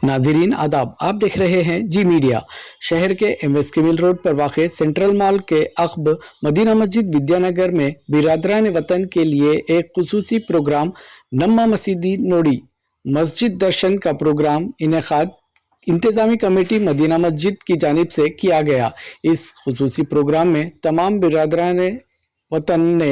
नाजरीन आदाब, आप देख रहे हैं जी मीडिया। शहर के एमएस मिल रोड पर वाक़ सेंट्रल मॉल के अक़ब मदीना मस्जिद विद्यानगर में बिरादरान वतन के लिए एक खुसूसी प्रोग्राम नम्मा मसीदी नोड़ी मस्जिद दर्शन का प्रोग्राम इनेकाद इंतजामी कमेटी मदीना मस्जिद की जानिब से किया गया। इस खुसूसी प्रोग्राम में तमाम बिरादरान वतन ने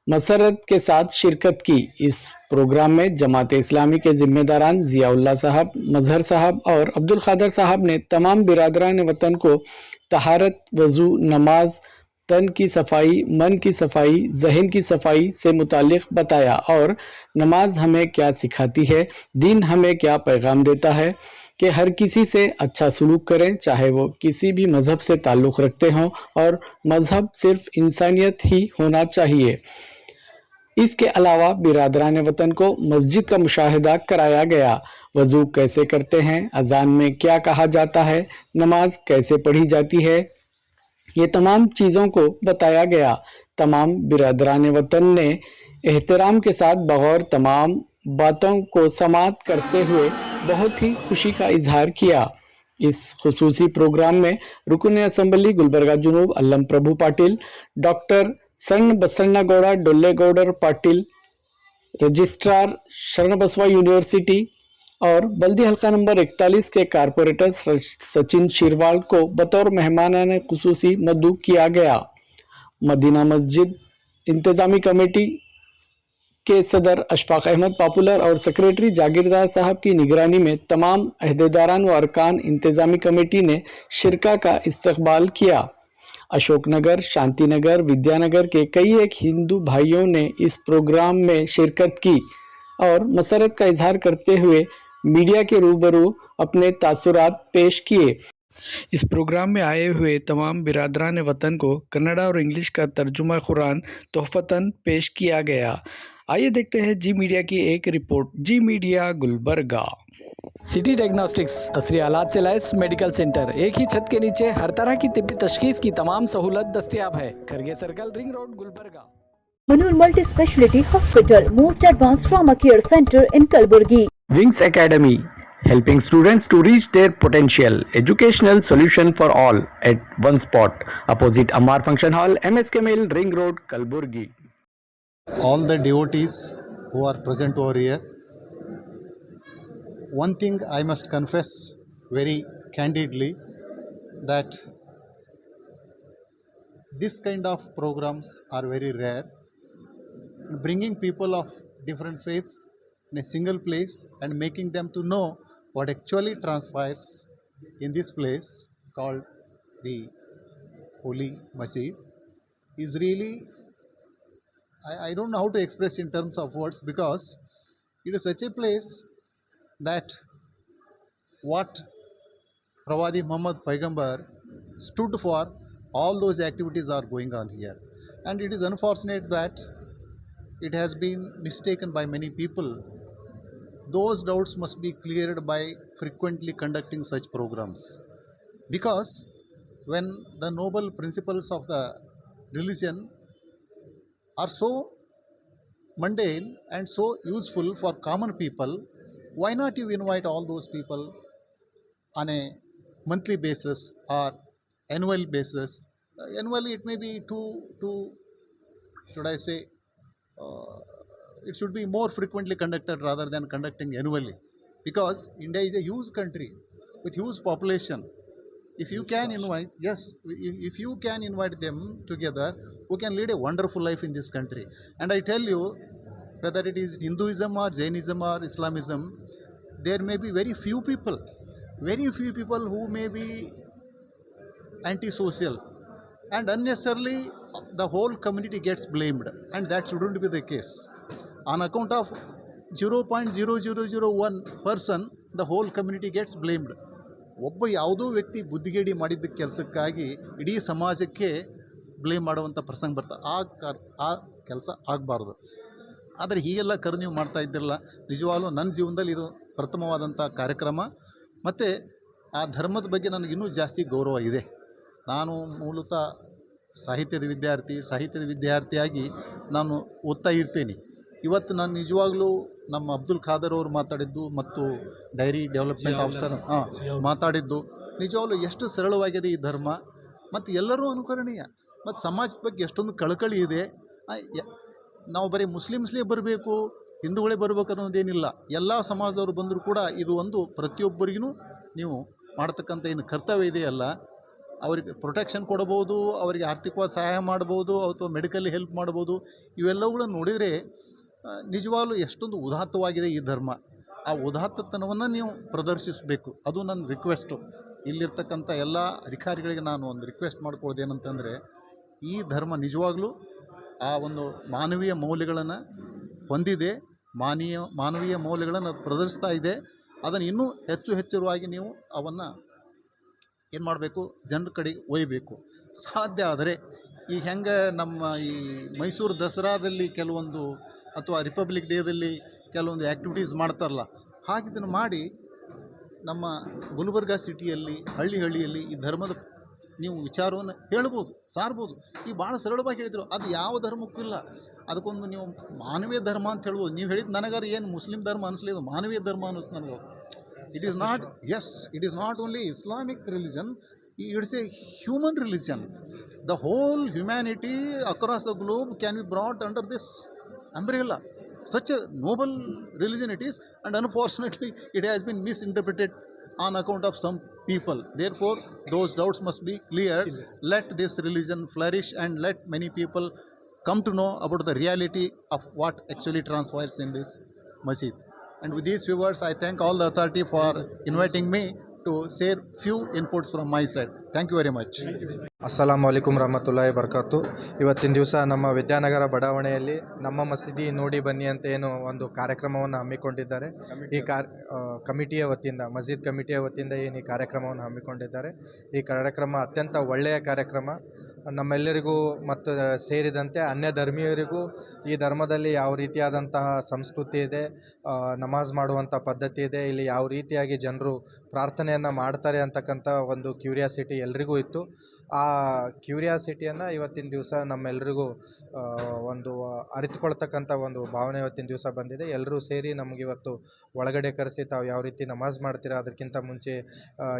मसरत के साथ शिरकत की। इस प्रोग्राम में जमात इस्लामी के जिम्मेदारान जियाउल्लाह साहब, मजहर साहब और अब्दुल खादर साहब ने तमाम बिरादरान वतन को तहारत, वजू, नमाज, तन की सफाई, मन की सफाई, जहन की सफाई से मुतालिक बताया और नमाज हमें क्या सिखाती है, दीन हमें क्या पैगाम देता है कि हर किसी से अच्छा सलूक करें, चाहे वो किसी भी मजहब से ताल्लुक़ रखते हों, और मजहब सिर्फ इंसानियत ही होना चाहिए। इसके अलावा बिरादरान वतन को मस्जिद का मुशाहिदा कराया गया। वजू कैसे करते हैं, अजान में क्या कहा जाता है, नमाज कैसे पढ़ी जाती है, ये तमाम चीज़ों को बताया गया। तमाम बिरादरान वतन ने एहतराम के साथ बगौर तमाम बातों को समाअत करते हुए बहुत ही खुशी का इजहार किया। इस खुसूसी प्रोग्राम में रुकन असम्बली गुलबर्गा जुनूब Allam Prabhu Patil, doctor Sanna Basanagouda Dollegoudar Patil, registrar Sharanabasava university और बल्दी हल्का नंबर 41 के कारपोरेटर सचिन शिरवाल को बतौर मेहमानान खुसूसी मद्दू किया गया। मदीना मस्जिद इंतजामी कमेटी के सदर अशफाक अहमद पॉपुलर और सेक्रेटरी जागीरदार साहब की निगरानी में तमाम अहदेदारान व अरकान इंतजामी कमेटी ने शिरका का इस्तकबाल किया। अशोकनगर, शांतिनगर, विद्यानगर के कई एक हिंदू भाइयों ने इस प्रोग्राम में शिरकत की और मसरत का इजहार करते हुए मीडिया के रूबरू अपने तासुरात पेश किए। इस प्रोग्राम में आए हुए तमाम बिरादरान वतन को कन्नड़ा और इंग्लिश का तर्जुमा कुरान तोहफतन पेश किया गया। आइए देखते हैं जी मीडिया की एक रिपोर्ट। जी मीडिया गुलबर्गा। सिटी डायग्नोस्टिक्स असली आलात से लैस मेडिकल सेंटर, एक ही छत के नीचे हर तरह की तिब्बी तशखीस की तमाम सहूलत दस्तयाब है। Kharge circle, ring road, Gulbarga. Manur Multi Speciality Hospital, most advanced trauma care center in Kalburgi. Wings Academy, helping students to reach their potential. Educational solution for all at one spot. Opposite Ammar Function Hall, MSK Mill, Ring Road, Kalburgi. All the devotees who are present over here, one thing I must confess very candidly, that this kind of programs are very rare. Bringing people of different faiths in a single place and making them to know what actually transpires in this place called the Holy Masjid is really, I don't know how to express in terms of words, because it is such a place that what Pravadi Muhammad Paigambar stood for, all those activities are going on here. And it is unfortunate that it has been mistaken by many people. Those doubts must be cleared by frequently conducting such programs. Because when the noble principles of the religion are so mundane and so useful for common people, why not you invite all those people on a monthly basis or annual basis? Annually it may be should I say, it should be more frequently conducted rather than conducting annually, because India is a huge country with huge population. If you can invite, yes, if you can invite them together, who can lead a wonderful life in this country. And I tell you, whether it is Hinduism or Jainism or Islamism, there may be very few people who may be antisocial, and unnecessarily the whole community gets blamed, and that shouldn't be the case. On account of 0.0001 person, the whole community gets blamed. ಒಬ್ಬ ಯಾವುದೋ ವ್ಯಕ್ತಿ ಬುದ್ಧಿಗೇಡಿ ಮಾಡಿದ್ದ ಕೆಲಸಕ್ಕಾಗಿ ಇಡೀ ಸಮಾಜಕ್ಕೆ blame ಮಾಡುವಂಥ ಪ್ರಸಂಗ ಬರ್ತದೆ. ಆ ಕೆಲಸ ಆಗಬಾರ್ದು. ಆದರೆ ಹೀಗೆಲ್ಲ ನೀವು ಮಾಡ್ತಾ ಇದ್ದಿರಲ್ಲ. ನಿಜವಾಗ್ಲೂ ನನ್ನ ಜೀವನದಲ್ಲಿ ಇದು ಪ್ರಥಮವಾದಂಥ ಕಾರ್ಯಕ್ರಮ. ಮತ್ತು ಆ ಧರ್ಮದ ಬಗ್ಗೆ ನನಗೆ ಇನ್ನೂ ಜಾಸ್ತಿ ಗೌರವ ಇದೆ. ನಾನು ಮೂಲತಃ ಸಾಹಿತ್ಯದ ವಿದ್ಯಾರ್ಥಿಯಾಗಿ ನಾನು ಓದ್ತಾ ಇರ್ತೀನಿ. ಇವತ್ತು ನಾನು ನಿಜವಾಗ್ಲೂ ನಮ್ಮ ಅಬ್ದುಲ್ ಖಾದರ್ ಅವರು ಮಾತಾಡಿದ್ದು ಮತ್ತು ಡೈರಿ ಡೆವಲಪ್ಮೆಂಟ್ ಆಫೀಸರ್ ಮಾತಾಡಿದ್ದು ನಿಜವಾಗ್ಲೂ ಎಷ್ಟು ಸರಳವಾಗಿದೆ ಈ ಧರ್ಮ ಮತ್ತು ಎಲ್ಲರೂ ಅನುಕರಣೀಯ ಮತ್ತು ಸಮಾಜದ ಬಗ್ಗೆ ಎಷ್ಟೊಂದು ಕಳಕಳಿ ಇದೆ. ನಾವು ಬರೀ ಮುಸ್ಲಿಮ್ಸ್ಲೇ ಬರಬೇಕು, ಹಿಂದೂಗಳೇ ಬರಬೇಕು ಅನ್ನೋದೇನಿಲ್ಲ. ಎಲ್ಲ ಸಮಾಜದವರು ಬಂದರೂ ಕೂಡ ಇದು ಒಂದು ಪ್ರತಿಯೊಬ್ಬರಿಗೂ ನೀವು ಮಾಡ್ತಕ್ಕಂಥ ಏನು ಕರ್ತವ್ಯ ಇದೆಯಲ್ಲ, ಅವರಿಗೆ ಪ್ರೊಟೆಕ್ಷನ್ ಕೊಡ್ಬೋದು, ಅವರಿಗೆ ಆರ್ಥಿಕವಾಗಿ ಸಹಾಯ ಮಾಡ್ಬೋದು, ಅಥವಾ ಮೆಡಿಕಲಿ ಹೆಲ್ಪ್ ಮಾಡ್ಬೋದು. ಇವೆಲ್ಲವುಗಳನ್ನು ನೋಡಿದರೆ ನಿಜವಾಗ್ಲೂ ಎಷ್ಟೊಂದು ಉದಾತ್ತವಾಗಿದೆ ಈ ಧರ್ಮ. ಆ ಉದಾತ್ತತನವನ್ನು ನೀವು ಪ್ರದರ್ಶಿಸಬೇಕು. ಅದು ನನ್ನ ರಿಕ್ವೆಸ್ಟು. ಇಲ್ಲಿರ್ತಕ್ಕಂಥ ಎಲ್ಲ ಅಧಿಕಾರಿಗಳಿಗೆ ನಾನು ಒಂದು ರಿಕ್ವೆಸ್ಟ್ ಮಾಡ್ಕೊಳ್ಳೋದು ಏನಂತಂದರೆ, ಈ ಧರ್ಮ ನಿಜವಾಗ್ಲೂ ಆ ಒಂದು ಮಾನವೀಯ ಮೌಲ್ಯಗಳನ್ನು ಹೊಂದಿದೆ, ಮಾನವೀಯ ಮೌಲ್ಯಗಳನ್ನು ಪ್ರದರ್ಶಿಸ್ತಾ ಇದೆ. ಅದನ್ನು ಇನ್ನೂ ಹೆಚ್ಚುವಾಗಿ ನೀವು ಅವನ್ನು ಏನು ಮಾಡಬೇಕು, ಜನರ ಕಡೆಗೆ ಒಯ್ಯಬೇಕು. ಸಾಧ್ಯ ಆದರೆ ಈಗ ಹೆಂಗೆ ನಮ್ಮ ಈ ಮೈಸೂರು ದಸರಾದಲ್ಲಿ ಕೆಲವೊಂದು ಅಥವಾ ರಿಪಬ್ಲಿಕ್ ಡೇದಲ್ಲಿ ಕೆಲವೊಂದು ಆ್ಯಕ್ಟಿವಿಟೀಸ್ ಮಾಡ್ತಾರಲ್ಲ, ಹಾಗಿದ್ದನ್ನು ಮಾಡಿ ನಮ್ಮ ಗುಲ್ಬರ್ಗಾ ಸಿಟಿಯಲ್ಲಿ ಹಳ್ಳಿಯಲ್ಲಿ ಈ ಧರ್ಮದ ನೀವು ವಿಚಾರವನ್ನು ಹೇಳ್ಬೋದು, ಸಾರ್ಬೋದು. ಈಗ ಭಾಳ ಸರಳವಾಗಿ ಹೇಳಿದರು. ಅದು ಯಾವ ಧರ್ಮಕ್ಕೂ ಇಲ್ಲ, ಅದಕ್ಕೊಂದು ನೀವು ಮಾನವೀಯ ಧರ್ಮ ಅಂತ ಹೇಳ್ಬೋದು. ನೀವು ಹೇಳಿದ್ದು ನನಗಾರು ಏನು ಮುಸ್ಲಿಂ ಧರ್ಮ ಅನಿಸ್ಲಿದ್ದು, ಮಾನವೀಯ ಧರ್ಮ ಅನ್ನಿಸ್ತು ನನಗೆ. It is not only Islamic religion, it's a human religion. The whole humanity across the globe can be brought under this umbrella. Such a noble religion it is, and unfortunately it has been misinterpreted on account of some people. Therefore, those doubts must be cleared. Let this religion flourish and let many people come to know about the reality of what actually transpires in this masjid. And with these few words, I thank all the authority for inviting me to share few inputs from my side. Thank you very much. ಅಸ್ಸಲಾಮು ಅಲೈಕುಮ್ ರಹಮತುಲ್ಲಾಹಿ ಬರ್ಕಾತು. ಇವತ್ತಿನ ದಿವಸ ನಮ್ಮ ವಿದ್ಯಾನಗರ ಬಡಾವಣೆಯಲ್ಲಿ ನಮ್ಮ ಮಸೀದಿ ನೋಡಿ ಬನ್ನಿ ಅಂತ ಏನು ಒಂದು ಕಾರ್ಯಕ್ರಮವನ್ನು ಹಮ್ಮಿಕೊಂಡಿದ್ದಾರೆ. ಈ ಕಮಿಟಿಯ ವತಿಯಿಂದ, ಮಸ್ಜಿದ್ ಕಮಿಟಿಯ ವತಿಯಿಂದ ಏನು ಈ ಕಾರ್ಯಕ್ರಮವನ್ನು ಹಮ್ಮಿಕೊಂಡಿದ್ದಾರೆ. ಈ ಕಾರ್ಯಕ್ರಮ ಅತ್ಯಂತ ಒಳ್ಳೆಯ ಕಾರ್ಯಕ್ರಮ. ನಮ್ಮೆಲ್ಲರಿಗೂ ಮತ್ತು ಸೇರಿದಂತೆ ಅನ್ಯ ಧರ್ಮೀಯರಿಗೂ ಈ ಧರ್ಮದಲ್ಲಿ ಯಾವ ರೀತಿಯಾದಂತಹ ಸಂಸ್ಕೃತಿ ಇದೆ, ನಮಾಜ್ ಮಾಡುವಂಥ ಪದ್ಧತಿ ಇದೆ, ಇಲ್ಲಿ ಯಾವ ರೀತಿಯಾಗಿ ಜನರು ಪ್ರಾರ್ಥನೆಯನ್ನು ಮಾಡ್ತಾರೆ ಅಂತಕ್ಕಂಥ ಒಂದು ಕ್ಯೂರಿಯಾಸಿಟಿ ಎಲ್ರಿಗೂ ಇತ್ತು. ಆ ಕ್ಯೂರಿಯಾಸಿಟಿಯನ್ನು ಇವತ್ತಿನ ದಿವಸ ನಮ್ಮೆಲ್ಲರಿಗೂ ಒಂದು ಅರಿತುಕೊಳ್ತಕ್ಕಂಥ ಒಂದು ಭಾವನೆ ಇವತ್ತಿನ ದಿವಸ ಬಂದಿದೆ. ಎಲ್ಲರೂ ಸೇರಿ ನಮಗಿವತ್ತು ಒಳಗಡೆ ಕರೆಸಿ ತಾವು ಯಾವ ರೀತಿ ನಮಾಜ್ ಮಾಡ್ತೀರಾ, ಅದಕ್ಕಿಂತ ಮುಂಚೆ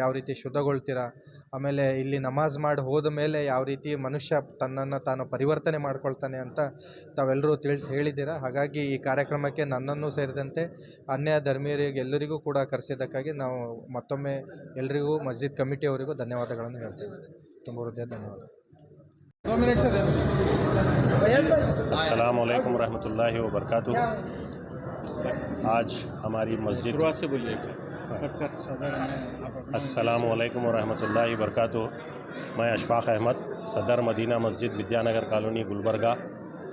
ಯಾವ ರೀತಿ ಶುದ್ಧಗೊಳ್ತೀರಾ, ಆಮೇಲೆ ಇಲ್ಲಿ ನಮಾಜ್ ಮಾಡಿ ಹೋದ ಮೇಲೆ ಯಾವ ರೀತಿ ಮನುಷ್ಯ ತನ್ನನ್ನು ತಾನು ಪರಿವರ್ತನೆ ಮಾಡ್ಕೊಳ್ತಾನೆ ಅಂತ ತಾವೆಲ್ಲರೂ ತಿಳಿಸಿ ಹೇಳಿದ್ದೀರಾ. ಹಾಗಾಗಿ ಈ ಕಾರ್ಯಕ್ರಮಕ್ಕೆ ನನ್ನನ್ನು ಸೇರಿದಂತೆ ಅನ್ಯ ಧರ್ಮೀಯರಿಗೆ ಎಲ್ಲರಿಗೂ ಕೂಡ ಕರೆಸಿದ್ದಕ್ಕಾಗಿ ನಾವು ಮತ್ತೊಮ್ಮೆ ಎಲ್ಲರಿಗೂ ಮಸ್ಜಿದ್ ಕಮಿಟಿಯವರಿಗೂ ಧನ್ಯವಾದಗಳನ್ನು ಹೇಳ್ತೇವೆ. ತುಂಬ ಹೃದಯ ಧನ್ಯವಾದ. अस्सलाम वालेकुम रहमतुल्लाहि व बरकातुहू। आज हमारी मस्जिद अस्सलाम वालेकुम व रहमतुल्लाहि व बरकातुहू। मैं अशफाक अहमद, सदर मदीना मस्जिद विद्यानगर कॉलोनी गुलबर्गा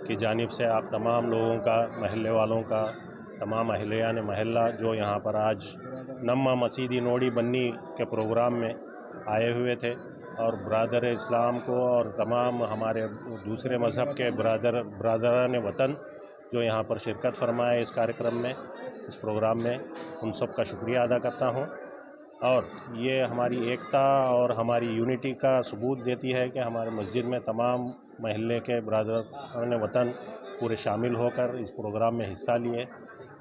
की जानिब से आप तमाम लोगों का, महल्ले वालों का, तमाम अहलियान महल्ला जो यहाँ पर आज नम्मा मसीदी नोड़ी बन्नी के प्रोग्राम में आए हुए थे, और ब्रादर इस्लाम को और तमाम हमारे दूसरे मज़हब के ब्रादरान वतन जो यहाँ पर शिरकत फरमाए इस कार्यक्रम में, इस प्रोग्राम में, उन सब का शुक्रिया अदा करता हूँ। और ये हमारी एकता और हमारी यूनिटी का सबूत देती है कि हमारे मस्जिद में तमाम महल्ले के ब्रादरान वतन पूरे शामिल होकर इस प्रोग्राम में हिस्सा लिए।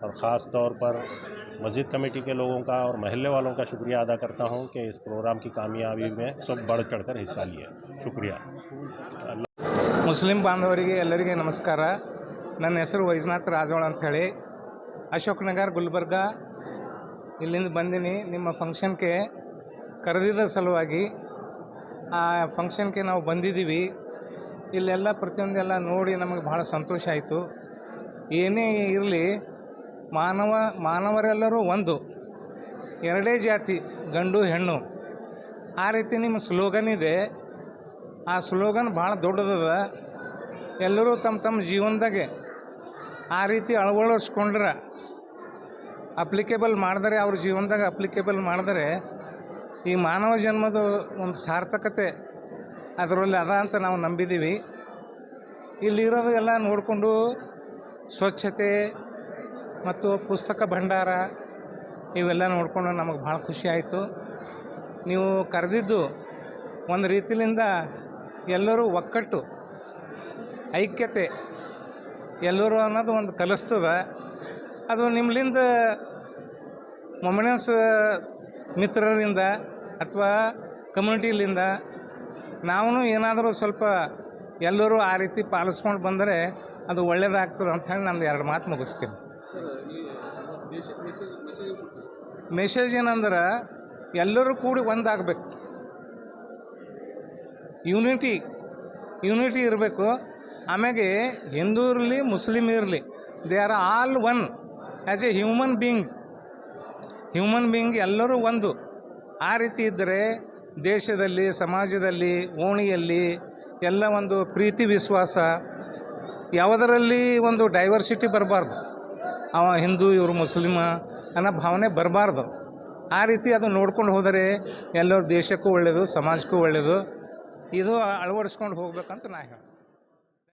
और ख़ास तौर पर मस्जिद कमेटी के लोगों का और महल्ले वालों का शुक्रिया अदा करता हूं कि इस प्रोग्राम की कामयाबी में सब बढ़ चढ़कर हिस्सा लिए। शुक्रिया। ಮುಸ್ಲಿಂ ಬಾಂಧವರಿಗೆ ಎಲ್ಲರಿಗೆ ನಮಸ್ಕಾರ. ನನ್ನ ಹೆಸರು ವೈಜನಾಥ್ ರಾಜೋಳ ಅಂಥೇಳಿ, ಅಶೋಕ್ ನಗರ್ ಗುಲ್ಬರ್ಗಾ ಇಲ್ಲಿಂದ ಬಂದೀನಿ. ನಿಮ್ಮ ಫಂಕ್ಷನ್ಗೆ ಕರೆದಿದ್ದ ಸಲುವಾಗಿ ಆ ಫಂಕ್ಷನ್ಗೆ ನಾವು ಬಂದಿದ್ದೀವಿ. ಇಲ್ಲೆಲ್ಲ ಪ್ರತಿಯೊಂದೆಲ್ಲ ನೋಡಿ ನಮಗೆ ಭಾಳ ಸಂತೋಷ ಆಯಿತು. ಏನೇ ಇರಲಿ, ಮಾನವರೆಲ್ಲರೂ ಒಂದು, ಎರಡೇ ಜಾತಿ, ಗಂಡು ಹೆಣ್ಣು, ಆ ರೀತಿ ನಿಮ್ಮ ಸ್ಲೋಗನ್ ಇದೆ. ಆ ಸ್ಲೋಗನ್ ಭಾಳ ದೊಡ್ಡದದ. ಎಲ್ಲರೂ ತಮ್ಮ ಜೀವನದಾಗೆ ಆ ರೀತಿ ಅಳವಡಿಸ್ಕೊಂಡ್ರೆ, ಅಪ್ಲಿಕೇಬಲ್ ಮಾಡಿದರೆ, ಅವ್ರ ಜೀವನದಾಗ ಅಪ್ಲಿಕೇಬಲ್ ಮಾಡಿದರೆ ಈ ಮಾನವ ಜನ್ಮದ ಒಂದು ಸಾರ್ಥಕತೆ ಅದರಲ್ಲಿ ಅದ ಅಂತ ನಾವು ನಂಬಿದ್ದೀವಿ. ಇಲ್ಲಿರೋದು ಎಲ್ಲ ನೋಡಿಕೊಂಡು ಸ್ವಚ್ಛತೆ ಮತ್ತು ಪುಸ್ತಕ ಭಂಡಾರ ಇವೆಲ್ಲ ನೋಡಿಕೊಂಡು ನಮಗೆ ಭಾಳ ಖುಷಿ ಆಯಿತು. ನೀವು ಕರೆದಿದ್ದು ಒಂದು ರೀತಿಯಿಂದ ಎಲ್ಲರೂ ಒಕ್ಕಟ್ಟು, ಐಕ್ಯತೆ ಎಲ್ಲರೂ ಅನ್ನೋದು ಒಂದು ಕಲಿಸ್ತದ. ಅದು ನಿಮ್ಮಿಂದ ಮೊಮೆನೆನ್ಸ್ ಮಿತ್ರರಿಂದ ಅಥವಾ ಕಮ್ಯುನಿಟಿಲಿಂದ ನಾವು ಏನಾದರೂ ಸ್ವಲ್ಪ ಎಲ್ಲರೂ ಆ ರೀತಿ ಪಾಲಿಸ್ಕೊಂಡು ಬಂದರೆ ಅದು ಒಳ್ಳೆಯದಾಗ್ತದೆ ಅಂತ ಹೇಳಿ ನಂದು 2 ಮಾತು ಮುಗಿಸ್ತೀನಿ. ಮೆಸೇಜ್ ಏನಂದ್ರೆ ಎಲ್ಲರೂ ಕೂಡಿ ಒಂದಾಗಬೇಕು, ಯೂನಿಟಿ ಇರಬೇಕು. ಆಮ್ಯಾಗೆ ಹಿಂದೂ ಇರಲಿ ಮುಸ್ಲಿಮ್ ಇರಲಿ, they are all one as A human being ಎಲ್ಲರೂ ಒಂದು. ಆ ರೀತಿ ಇದ್ದರೆ ದೇಶದಲ್ಲಿ, ಸಮಾಜದಲ್ಲಿ, ಓಣಿಯಲ್ಲಿ ಎಲ್ಲ ಒಂದು ಪ್ರೀತಿ ವಿಶ್ವಾಸ, ಯಾವುದರಲ್ಲಿ ಒಂದು ಡೈವರ್ಸಿಟಿ ಬರಬಾರ್ದು. ಅವ ಹಿಂದೂ ಇವರು ಮುಸ್ಲಿಮ ಅನ್ನೋ ಭಾವನೆ ಬರಬಾರ್ದು. ಆ ರೀತಿ ಅದು ನೋಡ್ಕೊಂಡು ಹೋದರೆ ಎಲ್ಲರ ದೇಶಕ್ಕೂ ಒಳ್ಳೆಯದು, ಸಮಾಜಕ್ಕೂ ಒಳ್ಳೆಯದು. ಇದು ಅಳವಡಿಸ್ಕೊಂಡು ಹೋಗ್ಬೇಕಂತ ನಾ ಹೇಳ್ತೀನಿ.